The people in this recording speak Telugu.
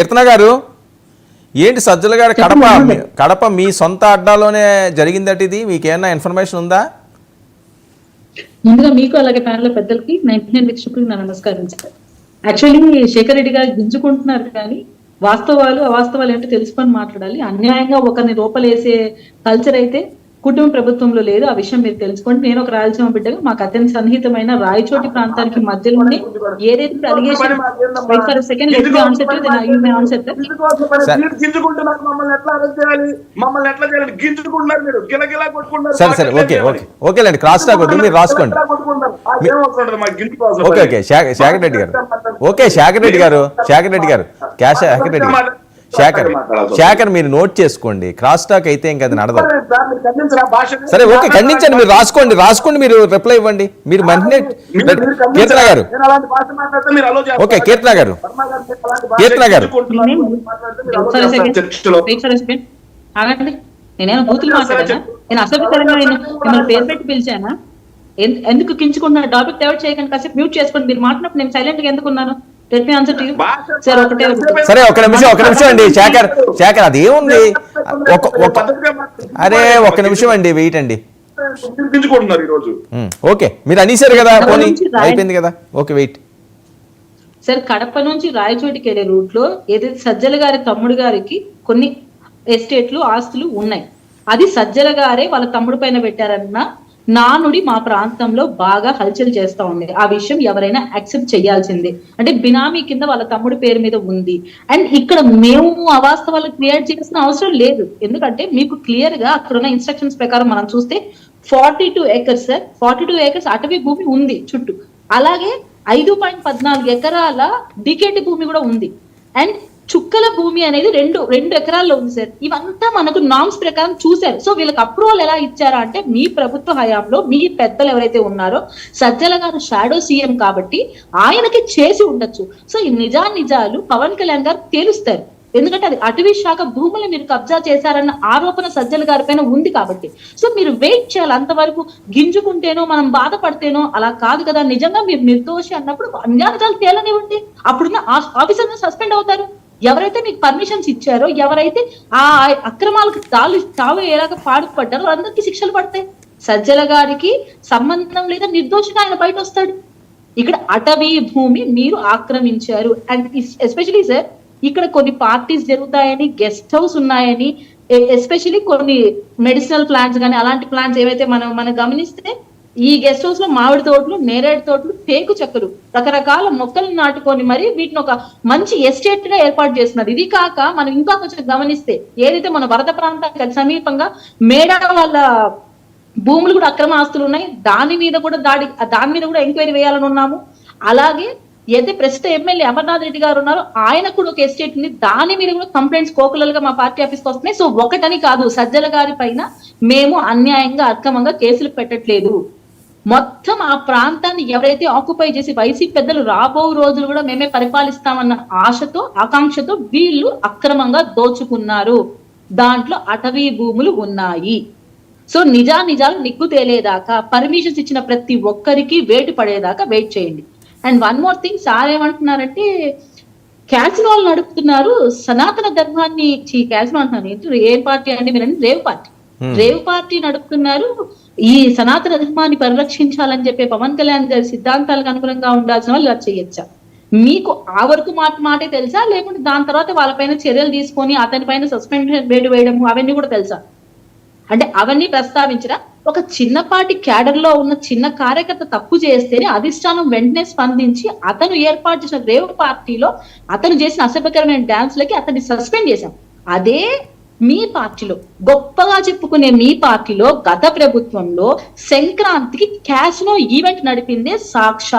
కీర్తన గారు, ఏంటి సజ్జల గారు కడప మీ సొంత అడ్డాలోనే జరిగిందట, ఇది మీకేమన్నా ఇన్ఫర్మేషన్ ఉందా? ముందుగా మీకు అలాగే ప్యానల్ పెద్దలకి 99 వీక్షకులకు నా నమస్కారం సార్. యాక్చువల్లీ శేఖర్ రెడ్డి గారు గింజుకుంటున్నారు కానీ వాస్తవాలు అవాస్తవాలు ఏంటో తెలుసుకొని మాట్లాడాలి. అన్యాయంగా ఒకరిని రూపలేసే కల్చర్ అయితే కుటుంబ ప్రభుత్వంలో లేదు. ఆ విషయం మీరు తెలుసుకోండి. నేను ఒక రాయలసీమ బిడ్డగా మాకు అత్యంత సన్నిహితమైన రాయచోటి ప్రాంతానికి మధ్యలోనే ఏదైతే అలిగేషన్ సరే సరే ఓకే ఓకే ఓకేలేండి, క్రాస్ టాక్ వద్దు, మీరు రాసుకోండి. ఓకే ఓకే శేఖర్ రెడ్డి గారు, ఓకే శేఖర్ రెడ్డి గారు, శేఖర్ రెడ్డి గారు, శేఖర్ రెడ్డి గారు, శేఖర్ మీరు నోట్ చేసుకోండి. క్రాస్ టాక్ అయితే ఇంకా అది నడదు. సరే ఓకే, ఖండించండి, మీరు రాసుకోండి, మీరు రిప్లై ఇవ్వండి. మీరు మంచి కీర్తన గారు, ఓకే కీర్తన గారు, నేనేమో బూతులు మాట్లాడానా? నేను అసభ్యకరంగా మిమ్మల్ని పేరు పెట్టి పిలిచానా? ఎందుకు కించుకున్న టాపిక్ డైవర్ట్ చేయకండి, కాసేపు మ్యూట్ చేసుకోండి. మీరు మాట్లాడినప్పుడు నేను సైలెంట్ గా ఎందుకున్నాను? సరే ఒక నిమిషం అండి శేఖర్ అది ఏముంది, అరే ఒక నిమిషం అండి, వెయిట్ అండి. ఓకే మీరు అనేసారు కదా, పోనీ అయిపోయింది కదా, ఓకే వెయిట్. సార్, కడప నుంచి రాయచోటికి వెళ్ళే రూట్ లో ఏదైతే సజ్జల గారి తమ్ముడు గారికి కొన్ని ఎస్టేట్లు ఆస్తులు ఉన్నాయి, అది సజ్జల గారే వాళ్ళ తమ్ముడు పైన పెట్టారన్న నానుడి మా ప్రాంతంలో బాగా హల్చల్ చేస్తా ఉంది. ఆ విషయం ఎవరైనా యాక్సెప్ట్ చేయాల్సిందే. అంటే బినామీ కింద వాళ్ళ తమ్ముడి పేరు మీద ఉంది. అండ్ ఇక్కడ మేము అవాస్తవాలు క్రియేట్ చేయాల్సిన అవసరం లేదు. ఎందుకంటే మీకు క్లియర్ గా అక్కడ ఉన్న ఇన్స్ట్రక్షన్స్ ప్రకారం మనం చూస్తే 42 ఏకర్స్ సార్, 42 ఏకర్స్ అటవీ భూమి ఉంది చుట్టూ. అలాగే 5.14 ఎకరాల డికేటి భూమి కూడా ఉంది. అండ్ చుక్కల భూమి అనేది రెండు ఎకరాల్లో ఉంది సార్. ఇవంతా మనకు నామ్స్ ప్రకారం చూశారు. సో వీళ్ళకి అప్రూవల్ ఎలా ఇచ్చారా అంటే, మీ ప్రభుత్వ హయాంలో మీ పెద్దలు ఎవరైతే ఉన్నారో సజ్జల గారు షాడో సీఎం కాబట్టి ఆయనకి చేసి ఉండొచ్చు. సో ఈ నిజాలు పవన్ కళ్యాణ్ గారు తేలుస్తారు. ఎందుకంటే అది అటవీ శాఖ భూములు మీరు కబ్జా చేశారన్న ఆరోపణ సజ్జల గారి పైన ఉంది కాబట్టి. సో మీరు వెయిట్ చేయాలి. అంతవరకు గింజుకుంటేనో మనం బాధపడితేనో అలా కాదు కదా. నిజంగా మీరు నిర్దోషి అన్నప్పుడు నిజాలు తేలనివ్వండి. అప్పుడున్న ఆఫీసర్ సస్పెండ్ అవుతారు. ఎవరైతే మీకు పర్మిషన్స్ ఇచ్చారో, ఎవరైతే ఆ అక్రమాలకు తావు ఎలాగ పాడుపడ్డారో అందరికీ శిక్షలు పడతాయి. సజ్జల గారికి సంబంధం లేదా, నిర్దోషిగా ఆయన బయట వస్తాడు. ఇక్కడ అటవీ భూమి మీరు ఆక్రమించారు. అండ్ ఎస్పెషలీ సార్, ఇక్కడ కొన్ని పార్టీస్ జరుగుతాయని, గెస్ట్ హౌస్ ఉన్నాయని, ఎస్పెషలీ కొన్ని మెడిసినల్ ప్లాంట్స్ కానీ అలాంటి ప్లాంట్స్ ఏవైతే మనం గమనిస్తే ఈ గెస్ట్ హౌస్ లో మామిడి తోటలు, నేరేడు తోటలు, టేకు చెక్కలు, రకరకాల మొక్కలు నాటుకొని మరి వీటిని ఒక మంచి ఎస్టేట్ గా ఏర్పాటు చేస్తున్నారు. ఇది కాక మనం ఇంకా కొంచెం గమనిస్తే ఏదైతే మన వరద ప్రాంతానికి సమీపంగా మేడా వాళ్ళ భూములు కూడా అక్రమ ఆస్తులు ఉన్నాయి. దాని మీద కూడా ఎంక్వైరీ వేయాలని ఉన్నాము. అలాగే ఏదైతే ప్రస్తుత ఎమ్మెల్యే అమర్నాథ్ రెడ్డి గారు ఉన్నారో ఆయన కూడా ఒక ఎస్టేట్ ఉంది. దాని మీద కూడా కంప్లైంట్స్ కోకులలుగా మా పార్టీ ఆఫీస్కి వస్తున్నాయి. సో ఒకటని కాదు, సజ్జల గారి పైన మేము అన్యాయంగా అక్రమంగా కేసులు పెట్టట్లేదు. మొత్తం ఆ ప్రాంతాన్ని ఎవరైతే ఆక్యుపై చేసి వైసీపీ పెద్దలు రాబో రోజులు కూడా మేమే పరిపాలిస్తామన్న ఆకాంక్షతో వీళ్ళు అక్రమంగా దోచుకున్నారు. దాంట్లో అటవీ భూములు ఉన్నాయి. సో నిజాలు నిగ్గు తేలేదాకా, పర్మిషన్స్ ఇచ్చిన ప్రతి ఒక్కరికి వేటు పడేదాకా వెయిట్ చేయండి. And one more thing, sir ఏమంటున్నారంటే క్యాసినోలు నడుపుతున్నారు, సనాతన ధర్మాన్ని క్యాసినో అంటున్నారు. ఏ పార్టీ అంటే మీరు రేవ్ పార్టీ నడుపుతున్నారు. ఈ సనాతన ధర్మాన్ని పరిరక్షించాలని చెప్పే పవన్ కళ్యాణ్ గారి సిద్ధాంతాలకు అనుగుణంగా ఉండాల్సిన వాళ్ళు ఇలా చేయొచ్చా? మీకు ఆ వరకు మాటే తెలుసా, లేకుంటే దాని తర్వాత వాళ్ళపైన చర్యలు తీసుకొని అతని పైన సస్పెన్షన్ వేటు వేయడం అవన్నీ కూడా తెలుసా? అంటే అవన్నీ ప్రస్తావించరా? ఒక చిన్నపాటి క్యాడర్ లో ఉన్న చిన్న కార్యకర్త తప్పు చేస్తేనే అధిష్టానం వెంటనే స్పందించి అతను ఏర్పాటు చేసిన రేవ్ పార్టీలో అతను చేసిన అసభ్యకరమైన డాన్స్లకి అతన్ని సస్పెండ్ చేశాం. అదే మీ పార్టీలో గొప్పగా చెప్పుకునే మీ పార్టీలో గత ప్రభుత్వంలో సంక్రాంతికి క్యాసినో ఈవెంట్ నడిపిందే సాక్షాత్